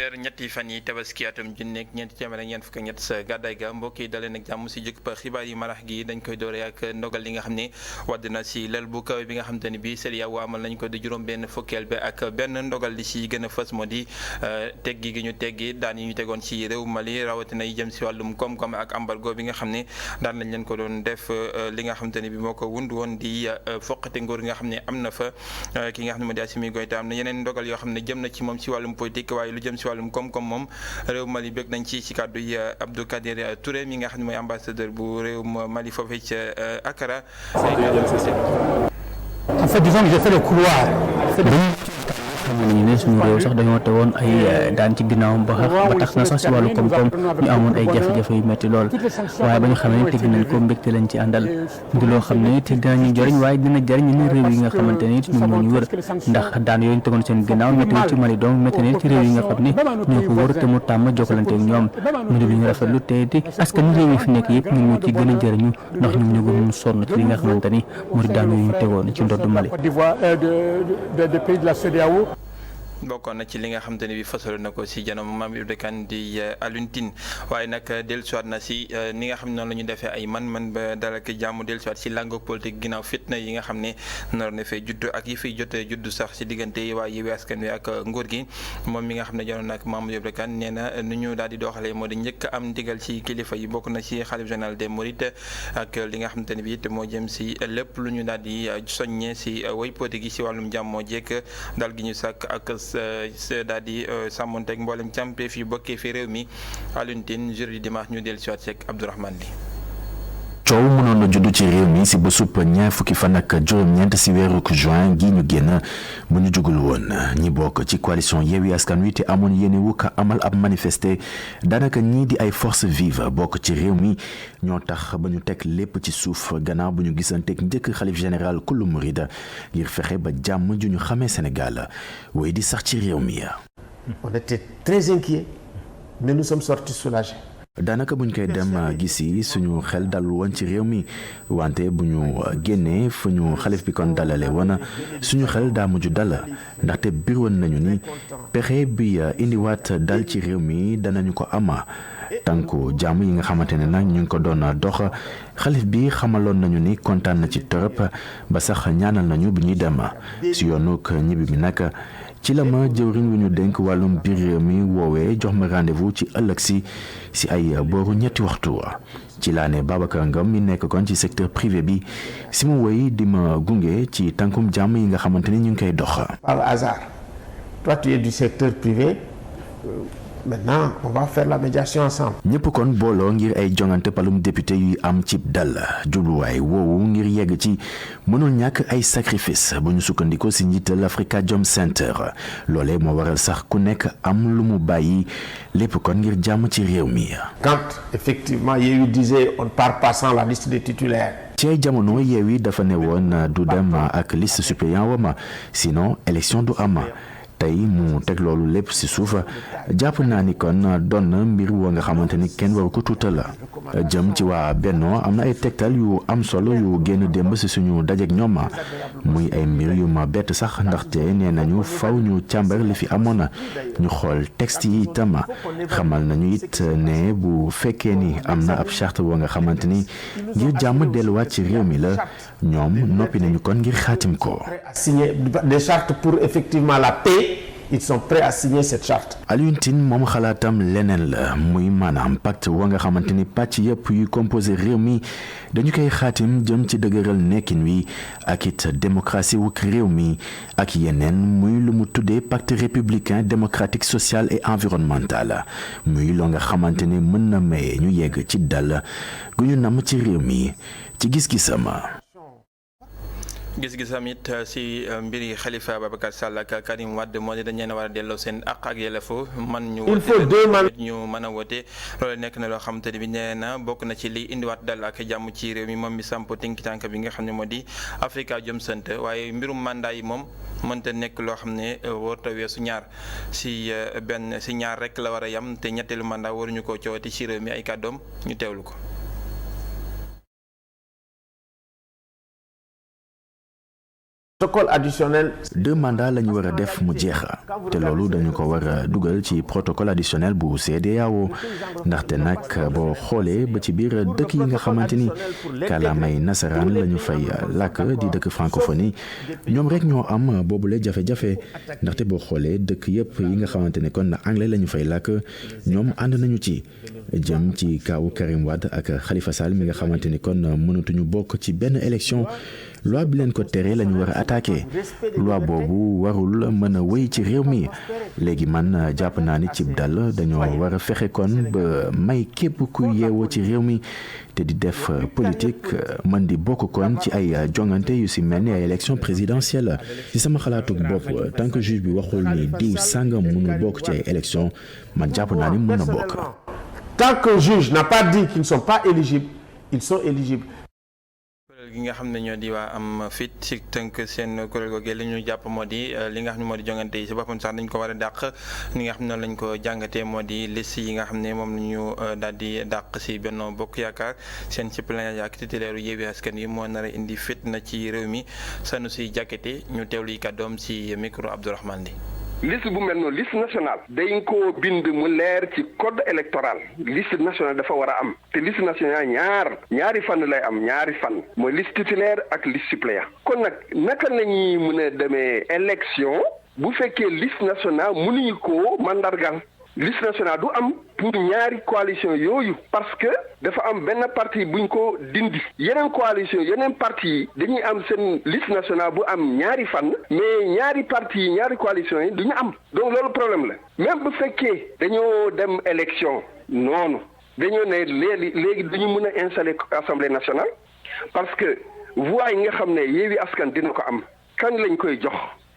dibéer ñetti fan yi tabaski atum junni ak ñeenti téeméer ak ñeent fukk ak ñett sa gàddaay ga mbokk yi dalee nag jàmm si jukk xibaar yi marax gi dañ koy doore ak ndogal li nga xam ne wadd na si lël bu kaw bi nga xam te ne bi CEDEAO amal nañ ko di juróom benn fukkeel bi ak benn ndogal li si gën a fës moo di teggi gi ñu teggi daan yi ñu tegoon si réew Mali rawatina yi jëm si wàllum koom-koom ak embargo bi nga xam ne daan nañ leen ko doon def li nga xam te ne bi moo ko wund woon di foqate nguur nga xam ne am na fa ki nga xam ne moo di Assimi Goïta am na yeneen ndogal yoo xam ne jëm na ci moom si wàllum politique waaye lu jëm si wàllum koom-koom moom réew Mali bëgg nañ ci kàddu yi Abdou Kadir Touré mi nga xam ne mooy ambassadeur bu réew Mali foofee ca Accra. En fait, disons que j'ai fait le couloir. xamoon nañu ne suñu réew sax dañoo teewoon ay daan ci ginnaawam ba tax na sax si wàllu koom-koom ñu amoon ay jafe-jafe yu métti lool waaye ba ñu xamee ne tegg nañ ko mbégte lañ ci àndal di loo xam ne te dinañu jëriñ waaye dina jëriñ ñeneen réew yi nga xamante ne ñoom moo ñu wër ndax daan yooyu ñu tegoon seen ginnaaw métti ci Mali donc métti na ci réew yi nga xam ne ñoo ko wër te mu tàmm jokkalante ak ñoom mu di lu ñu rafetlu te askan réew yi fi nekk yëpp ñu ngi ci gën a jëriñu ndax ñoom ñu gën sonn ci li nga xamante ni mu di daan yooyu ñu tegoon ci ndodd Mali. bokkoon na ci li nga xamante ne bi fasal na ko si janam Mame Ibra Kane di Alioune Tine waaye nag dellusiwaat na si ni nga xam ne noonu la ñu defee ay man ba dalak jàmm dellusiwaat si langue politique ginnaaw fitna yi nga xam ne noonu na fee judd ak yi fiy jotee judd sax si diggante waa Yewwi Askan Wi ak nguur gi moom mi nga xam ne janoon nag Mame Ibra Kane nee na nu ñu daal di doxalee moo di njëkk am ndigal ci kilifa yi bokk na si xalif général des Mourides ak li nga xamante ne bi it moo jëm si lépp lu ñu daal di soññee si woy politique yi si wàllum jàmm moo jekk dal gi ñu sàkk ak daal di sàmmonteeg mboolem càmpeef yu bokkee fi réew mi Alioune Tine jeudi dimanche ñu dellu si waat Cheikh Abdourahmane Li. coow mënoon na juddu ci réew mi si bésub ñaar fukki fan ak juróom-ñeent si weeru juin gi ñu génn bu ñu jugul woon ñi bokk ci coalition Yewwi Askan Wi te amoon yéene wu ko amal ab manifester daanaka ñii di ay force vive bokk ci réew mi ñoo tax ba ñu teg lépp ci suuf gannaaw bu ñu gisanteeg njëkk xalif général kullu murid ngir fexe ba jàmm ju ñu xamee Sénégal way di sax ci réew mi. On était très inquiets mais nous sommes sortis soulagés. daanaka buñ koy dem gisi suñu xel dalul woon ci réew mi wante bu ñu génnee fu ñu xalif bi kon dalale woon suñu xel daa mujj dal ndaxte bir woon nañu ni pexe bi indiwaat dal ci réew mi danañu ko ama tànku jàmm yi nga xamante ne nag ñu ngi ko doon dox xalif bi xamaloon nañu ni kontaan na ci torop ba sax ñaanal nañu bi ñuy dem si yoonuk ñibbi mi nag ci la ma jëwriñ wu ñu dénk wàllum biir réew mi woowee jox ma rendez-vous ci ëllëg si ay booru ñetti waxtu ci laa ne Babacar Ngom mi nekk kon ci secteur privé bi si mu woy di ma gunge ci tànkum jàmm yi nga xamante ni ñu ngi koy dox. Par hasard toi tu es du secteur privé. Maintenant on va faire la médiation ensemble. ñëpp kon booloo ngir ay jongante palum député yuy am cib dal jubluwaay woowu ngir yegg ci mënul ñàkk ay sacrifice bu ñu sukkandikoo si njiital Afrikajom Center loolee moo waral sax ku nekk am lu mu bàyyi lépp kon ngir jàmm ci réew mi. Quand effectivement Yewwi disait on ne part pas sans la liste des titulaires. ci ay jamono Yewwi dafa ne woon du dem ak liste suppléant wama sinon élection du am. tey mu teg loolu lépp ci suuf jàpp naa ni kon doon na mbir woo nga xamante ni kenn waru ko tuutal jëm ci waa Benno am na ay tegtal yu am solo yu génn démb ci suñu dajeek ñoom muy ay mbir yu ma bett sax ndaxte nee nañu faw ñu càmbar li fi amoon ñu xool texte yi itam xamal nañu it ne bu fekkee ni am na ab charte woo nga xamante ni ngir jàmm delluwaat ci réew mi la ñoom noppi nañu kon ngir xaatim ko. Signer des chartes pour effectivement la paix. Ils sont prêts à signer cette charte. Alioune Tine moom xalaatam leneen la muy maanaam pacte wa nga xamante ni pàcc yëpp yu composé réew mi dañu koy xaatim jëm ci dëgëral nekkin wi ak it démocratie wuk réew mi ak yeneen muy lu mu tuddee pacte républicain démocratique social et environnemental muy loo nga xamante ni mën na maye ñu yegg ci dal gu ñu namm ci réew mi ci gis-gisam. gis-gisam it si mbiri Khalifa Ababacar Sall ak Karim Wade moo di dañ leen a war a delloo seen àq ak yelleefu man ñu mën a wote loolu nekk na loo xamante ne bi nee na bokk na ci li indiwaat dal ak jàmm ci réew mi moom mi samp tinki tànk bi nga xam ne moo di Afrikajom Center waaye mbirum mandat yi moom mënta nekk loo xam ne warta weesu ñaar si ñaar rek la war a yam te ñetteelu mandat waruñu koo coowati ci réew mi ay kàddoom ñu teewlu ko. protocole additionnel. 2 mandats la ñu war a def mu jeex te loolu dañu ko war a dugal ci protocole additionnel bu CEDEAO ndaxte nag boo xoolee ba ci biir dëkk yi nga xamante ni kàllaamay nasaraan la ñu fay làkk di dëkk francophonie ñoom rek ñoo am boobule jafe-jafe ndaxte boo xoolee dëkk yëpp yi nga xamante ne kon anglais la ñu fay làkk ñoom ànd nañu ci jëm ci kaawu Karim Wade ak Khalifa Sall mi nga xamante ni kon mënatuñu bokk ci benn élection. loi bi leen ko tere la ñu war a attaqué loi boobu warul mën a wéy ci réew mi léegi man jàpp naa ni cib dal dañoo war a fexe kon ba may képp ku yeewoo ci réew mi te di def politique mën di bokk kon ci ay jongante yu si mel ni ay élection présidentielle ci sama xalaatu bopp tant que juge bi waxul ni diw sàngam mënul bokk ci ay élection man jàpp naa ni mën na bokk. Tant que le juge n'a pas dit qu'ils ne sont pas éligibles, ils sont éligibles. gi nga xam ne ñoo di waa am fit ci tënk seen kuréel googu li ñu jàpp moo di li nga xam ne moo di jongante yi si boppam sax dañ ko war a dàq ni nga xam ne noonu lañ ko jàngatee moo di liste yi nga xam ne moom la ñu daal di dàq si Benno Bokk Yaakaar seen suppléant ak titulaire Yewwi Askan Wi moo nar a indi fitna ci réew mi Sanusi Diakité ñu teewlu kàddoom si micro Abdourahmane Li. liste bu mel noonu liste nationale dañ ko bind mu leer ci code électoral liste nationale dafa war a am te liste nationale ñaari fan lay am ñaari fan mooy liste titulaire ak liste suppléant kon nag naka la ñuy mën a demee élection bu fekkee liste nationale mënuñu ko mandargal liste nationale du am pour ñaari coalition yooyu parce que dafa am benn parti buñ ko dindi yeneen coalition yeneen parti yi dañuy am seen liste nationale bu am ñaari fan mais ñaari parti yi ñaari coalition yi duñu am donc loolu problème la même bu fekkee dañoo dem élection noonu dañoo ne léegi dañu mën a installer assemblée nationale parce que voix yi nga xam ne Yewwi Askan dina ko am kan lañ koy jox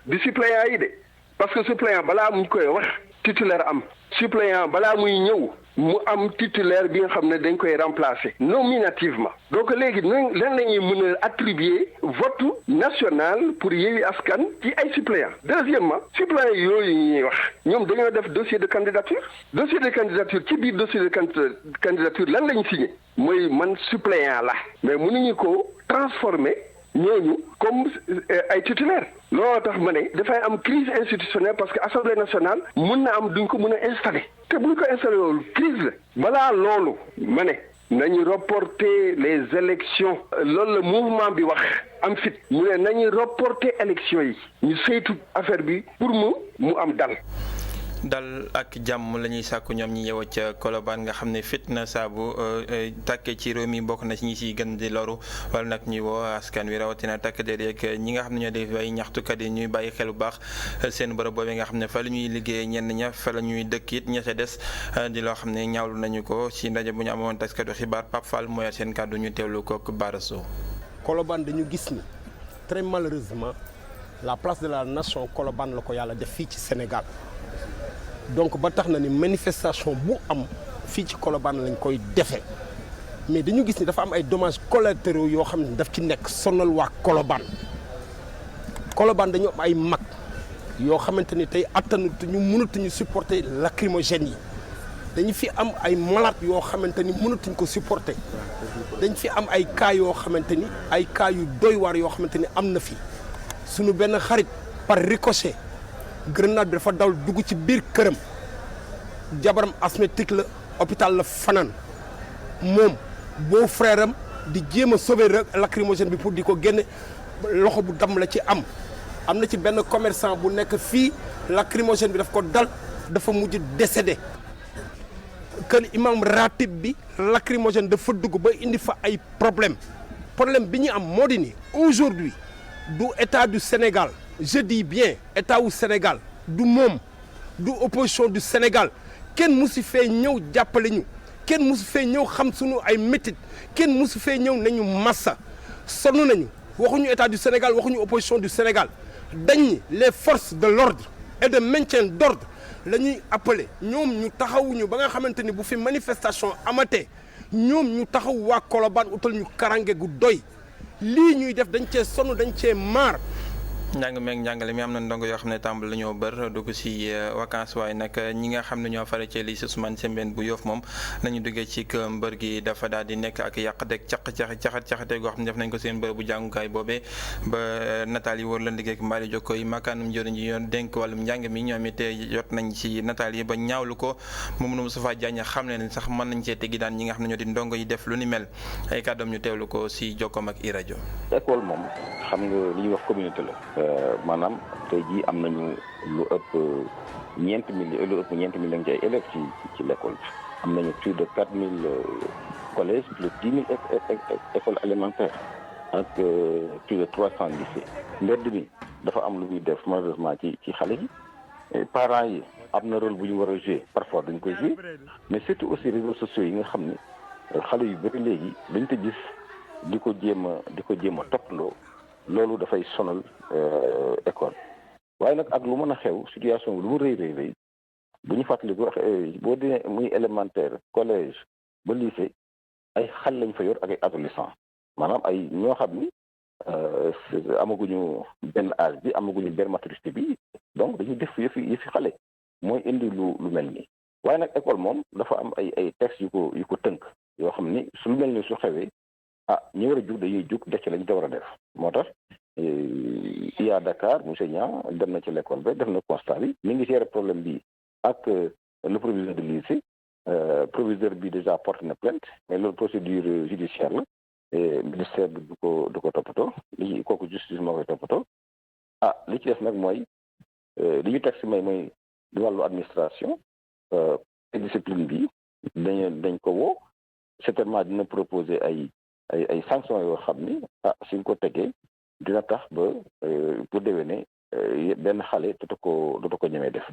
du suppléant yi de parce que suppléant balaa muñ koy wax titulaire am suppléant balaa muy ñëw mu am titulaire bi nga xam ne dañ koy remplacer nominativement donc léegi lan la ñuy mën a attribuer vote national pour Yewwi Askan ci ay suppléant deuxièmement suppléant yooyu ñuy wax ñoom dañoo def dossier de candidature ci biir dossier de candidature lan lañ signé mooy man suppléant la mais mënuñu ko transformer ñooñu comme ay titulaire looloo tax ma ne dafay am crise institutionnelle parce que assemblée nationale mun na am duñ ko mën a installer te buñ ko installé loolu crise la balaa loolu ma ne nañu reporter les élections loolu la mouvement bi wax am fit mu ne nañu reporter élections yi ñu saytu affaire bi pour mu am dal ak jàmm la ñuy sàkku ñoom ñi yeewoo ca Colobane nga xam ne fitna saabu tàkkee ci réew mi bokk na ci ñi ciy gën di loru wala nag ñuy woo askan wi rawatina takk der yeeg ñi nga xam ne ñoo def ay ñaxtukat yi ñuy bàyyi xel bu baax seen bërëb boobee nga xam ne fa la ñuy liggéeyee ñenn ña fa la ñuy dëkk it ña ca des di loo xam ne ñaawlu nañu ko ci ndaje bu ñu amoon taskatu xibaar Pape Fall mooy seen kàddu ñu teewlu kook Baraso. Colobane dañu gis ni très malheureusement la place de la nation Colobane la ko yàlla def fii ci Sénégal. donc ba tax na ni manifestation bu am fii ci Colobane lañ koy defee mais dañu gis ni dafa am ay dommages collatéraux yoo xam ne daf ci nekk sonal waa Colobane dañu am ay mag yoo xamante ni tey attanutuñu mënatuñu supporter lacrymogènes yi dañu fi am ay malades yoo xamante ni mënatuñ ko supporter dañ fi am ay cas yoo xamante ni ay cas yu doy waar yoo xamante ni am na fi suñu benn xarit par ricochet grenade bi dafa daw dugg ci biir këram jabaram asthmatique la hôpital la fanaan moom beau frère am di jéem a sauver lacrymogène bi pour di ko génne loxo bu dam la ci am na ci benn commerçant bu nekk fii lacrymogène bi daf ko dal dafa mujj décédé kër imam ratib bi lacrymogène dafa dugg ba indi fa ay problème bi ñu am moo di ni aujourd'hui du état du Sénégal je dis bien état wu Sénégal du moom du opposition du Sénégal kenn musu fee ñëw jàppale ñu kenn musu fee ñëw xam sunu ay métit kenn musu fee ñëw nañu massa sonn nañu waxuñu état du Sénégal waxuñu opposition du Sénégal dañ ni les forces de l'ordre et de maintien d'ordre la ñuy appelé ñoom ñu taxawuñu ba nga xamante ni bu fi manifestation amatee ñoom ñu taxaw waa Colobane utal ñu karange gu doy lii ñuy def dañ cee sonn dañ cee maar njàng meeg njàngale mi am na ndongo yoo xam ne tàmbali la ñoo bër dugg si vacances waaye nag ñi nga xam ne ñoo fare ci lycée Ousmane Sembène bu Yoff moom nañu duggee ci mbër gi dafa daal di nekk ak yàqateeg caxate goo xam ne def nañ ko seen mbër bu jàngukaay boobee ba nataal yi wër la liggéey ak mbaali jokko yi makaanum njëriñ yi yoon dénk wàllum njàng mi ñoom it jot nañ ci nataal yi ba ñaawlu ko Mamadou Moustapha Diagne xam ne sax mën nañ cee teggi daan ñi nga xam ne ñoo di ndongo yi def lu ni mel ay kàddoom ñu teewlu ko si jokkoom ak iRadio. école moom xam nga li ñuy wax communauté la maanaam tey jii am nañu lu ëpp ñeenti millions ci ay élèves ci l'école bi am nañu plus de 4000 collèges plus de 10 000 écoles élémentaires ak plus de 300 lycées mbedd mi dafa am lu muy def malheureusement ci xale yi parents yi am na rôle bu ñu war a jouer parfois dañ koy jouer mais surtout aussi réseaux sociaux yi nga xam ne xale yu bëri léegi dañ ko gis di ko jéem a toppandoo loolu dafay sonal école waaye nag ak lu mën a xew situation bi lu mu rëy bu ñu fàttali boo dee muy élémentaire collège ba lycée ay xale lañ fa yor ak ay adolescents maanaam ay ñoo xam ni amaguñu benn âge bi amaguñu benn maturité bi donc dañuy def yëfi xale mooy indi lu mel nii waaye nag école moom dafa am ay textes yu ko tënk yoo xam ni su lu mel ni su xewee ñi war a jug dañuy jug def ci lañ ko war a def moo tax IA Dakar monsieur Niang dem na ci l'école ba def na constat bi mi ngi gérer problème bi ak le proviseur de lycée proviseur bi déjà porté na plainte mais loolu procédure judiciaire la ministère bi du ko toppatoo li kooku justice moo koy toppatoo li ci def nag mooy li ñu teg si mooy di wàllu administration discipline bi dañ ko woo certainement dina proposer ay sanctions yoo xam ni suñ ko tegee dina tax ba pour déwéne benn xale dootu ko ñemee def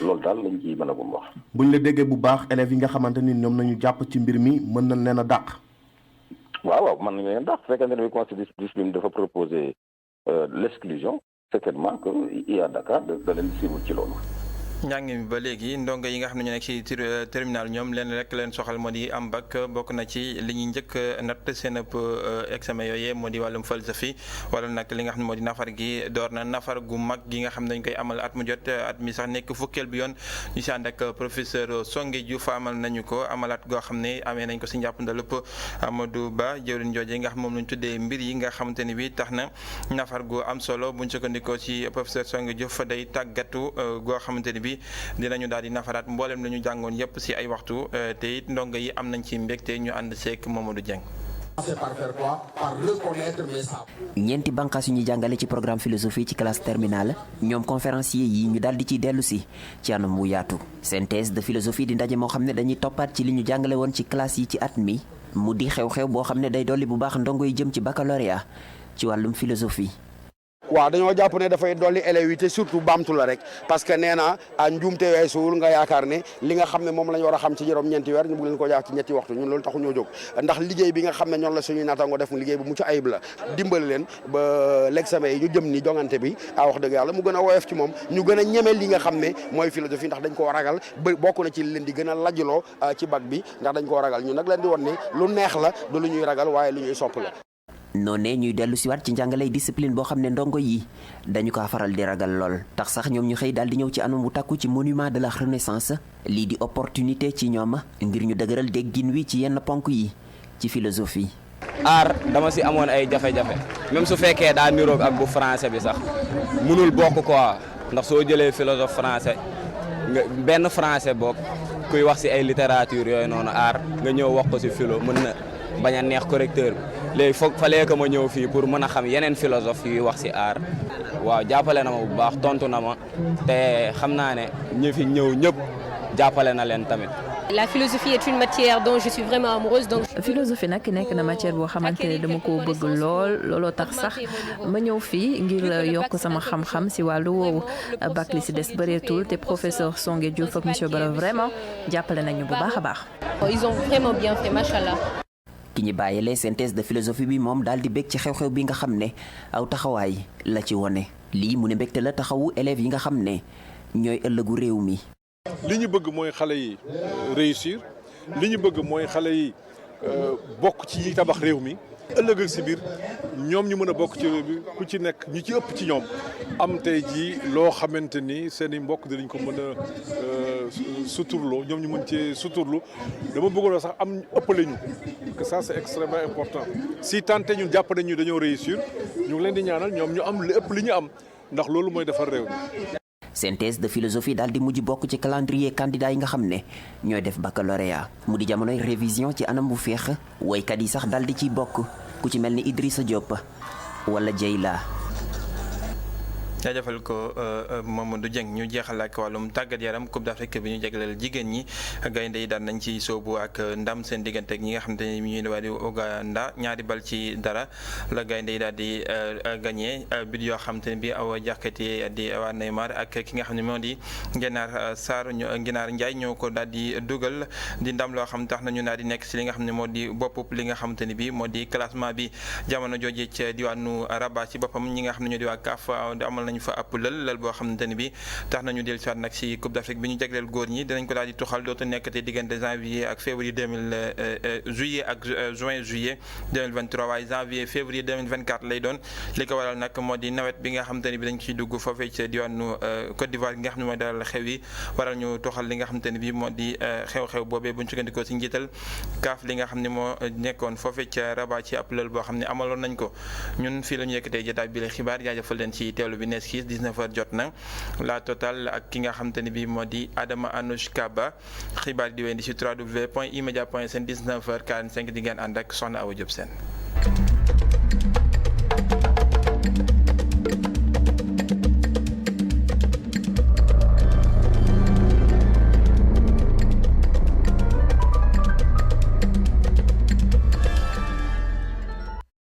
loolu daal lañ ci mën a wax. buñ la déggee bu baax élèves yi nga xamante ni ñoom nañu jàpp ci mbir mi mën nañ leen a dàq. waaw mën nañ leen a dàq fekkente ne conseil discipline dafa proposer l'exclusion certainement que IA Dakar da leen suivre ci loolu. njàng mi ba léegi ndongo yi nga xam ne ñu nekk ci terminal ñoom leen rek leen soxal moo di am bac bokk na ci li ñuy njëkk natt seen ëpp examen yooyee moo di wàllum falsafi wala nag li nga xam ne moo di nafar gi door na nafar gu mag gi nga xam ne dañ koy amal at mu jot at mi sax nekk fukkeel bi yoon ñu si ànd ak professeur Songe Diouf amal nañu ko amalaat goo xam ne amee nañ ko si njàppandalëpp Amadou Ba jëwriñ jooje nga xam moom lañ tuddee mbir yi nga xamante ni bi tax na nafar gu am solo buñ sukkandikoo ci professeur Songe Diouf day tàggatu goo xamante ni bi dinañu daal di nafaraat mboolem la ñu jàngoon yépp ci ay waxtu te it ndongo yi am nañ ci mbégte ñu ànd seek Mamadou Dieng. ñeenti bànqaas yu ñuy jàngale ci programme philosophie ci classe terminale ñoom conférencier yi ñu daal di ciy dellu si ci anam wu yaatu seen thèse de philosophie di ndaje moo xam ne dañuy toppaat ci li ñu jàngale woon ci classe yi ci at mi mu di xew-xew boo xam ne day dolli bu baax ndongo yi jëm ci baccalauréat ci wàllum philosophie. waaw dañoo jàpp ne dafay dolli élèves yi te surtout baamtu la rek parce que nee na njuumte weesuwul nga yaakaar ne li nga xam ne moom la ñu war a xam ci juróom ñeenti weer ñu bëgg leen ko jaax ci ñetti waxtu ñun loolu taxu ñoo jóg ndax liggéey bi nga xam ne ñoom la suñuy naataango def mu liggéey bu mucc ayib la dimbali leen ba l'examen yi ñu jëm ni jongante bi wax dëgg yàlla mu gën a woyof ci moom ñu gën a ñeme li nga xam ne mooy philosophie ndax dañ koo ragal ba bokk na ci leen di gën a lajjloo ci bac bi ndax dañ koo ragal ñun nag leen di won ne lu neex la du lu ñuy ragal waaye lu ñuy sopp la noonee ñuy dellu si waat ci njàngalay discipline boo xam ne ndongo yi dañu ko faral di ragal lool tax sax ñoom ñu xëy daal di ñëw ci anam bu takku ci monument de la renaissance lii di opportunité ci ñoom ngir ñu dëgëral déggin wi ci yenn ponk yi ci philosophie. art dama si amoon ay jafe-jafe même su fekkee daa niroog ak bu français bi sax mënul bokk quoi ndax soo jëlee philosophe français nga benn français bokk kuy wax si ay littérature yooyu noonu art nga ñëw wax ko si philo mën na bañ a neex correcteur bi léegi foog fallait que ma ñëw fii pour mën a xam yeneen philosophe yuy wax ci art waaw jàppale na ma bu baax tontu na ma te xam naa ne ñi fi ñëw ñëpp jàppale na leen tamit. La philosophie est une matière dont je suis vraiment amoureuse donc. philosophie nag nekk na matière boo xamante ne dama ko bëgg looloo tax sax ma ñëw fii ngir yokk sama xam-xam ci wàllu woowu bac li ci des bëreetul te professeur Songe Diouf ak monsieur Bara vraiment jàppale nañu bu baax a baax. Ils ont vraiment bien fait machallah. ki ñu bàyyilee synthèse de philosophie bi moom daal di bég ci xew-xew bi nga xam ne aw taxawaay la ci wone lii mu ne mbégte la taxawu élèves yi nga xam ne ñooy ëllëgu réew mi. li ñu bëgg mooy xale yi réussir li ñu bëgg mooy xale yi bokk ci yi tabax réew mi ëllëg ak si biir ñoom ñu mën a bokk ci réew bi ku ci nekk ñu ci ëpp ci ñoom am tey jii loo xamante ni seen i mbokk dinañ ko mën a suturloo ñoom ñu mën cee suturlu dama bëggoon sax am ëppale ñu que ça c'est extrêmement important si tante ñun jàpp nañ ñu dañoo réussir ñu ngi leen di ñaanal ñoom ñu am lu ëpp li ñu am ndax loolu mooy defar réew mi. seen thèse de philosophie daal di mujj bokk ci calendrier candidat yi nga xam ne ñooy def baccalauréat mu di jamonoy révision ci anam bu féex woykat yi sax daal di ciy bokk ku ci mel ni Idrissa Diop wala Dieyla. jaajëfal ko Mamadou Dieng ñu jeexal ak wàllum tàggat yaram Coupe d'Afrique bi ñu jagleel jigéen ñi gaynde yi daan nañ ci soobu ak ndam seen diggante ak ñi nga xamante ne ñuy waa di Uganda 2-0 la gaynde yi daal di gagné bit yoo xamante ne bi aw jaxkati di waa Neymar ak ki nga xam ne moo di Ngenaar Sarr Ngenaar Ndiaye ñoo ko daal di dugal di ndam loo xam tax nañu daal di nekk si li nga xam ne moo di bopp li nga xamante ne bi moo di classement bi jamono jooje ci diwaanu Rabat ci boppam ñi nga xam ne ñoo di waa CAF amal nañu fa ab lël boo xamante ne bi tax nañu dellu siwaat nag si Coupe d'Afrique bi ñu jagleel góor ñi dinañ ko daal di tuxal dootu nekkate diggante janvier ak février juillet 2023 waaye janvier février 2024 lay doon li ko waral nag moo di nawet bi nga xamante ne bi dañ ciy dugg foofee ci diwaanu Côte d'Ivoire gi nga xam ne mooy dalal xew yi waral ñu tuxal li nga xamante ne bi moo di xew-xew boobee bu ñu sukkandikoo si njiital CAF li nga xam ne moo nekkoon foofee ca Rabat ci ab lël boo xam ne amaloon nañ ko ñun fii la ñu yëkkatee jotaay bi la xibaar jaajëfal leen ci teewlu bi nees kiis 19h jot na la total ak ki nga xamante ne bi moo di Adama Anouchka Ba xibaar di wéy di ci www.emedia.sn 19h45 di ngeen ànd ak Soxna Awa Diop Sène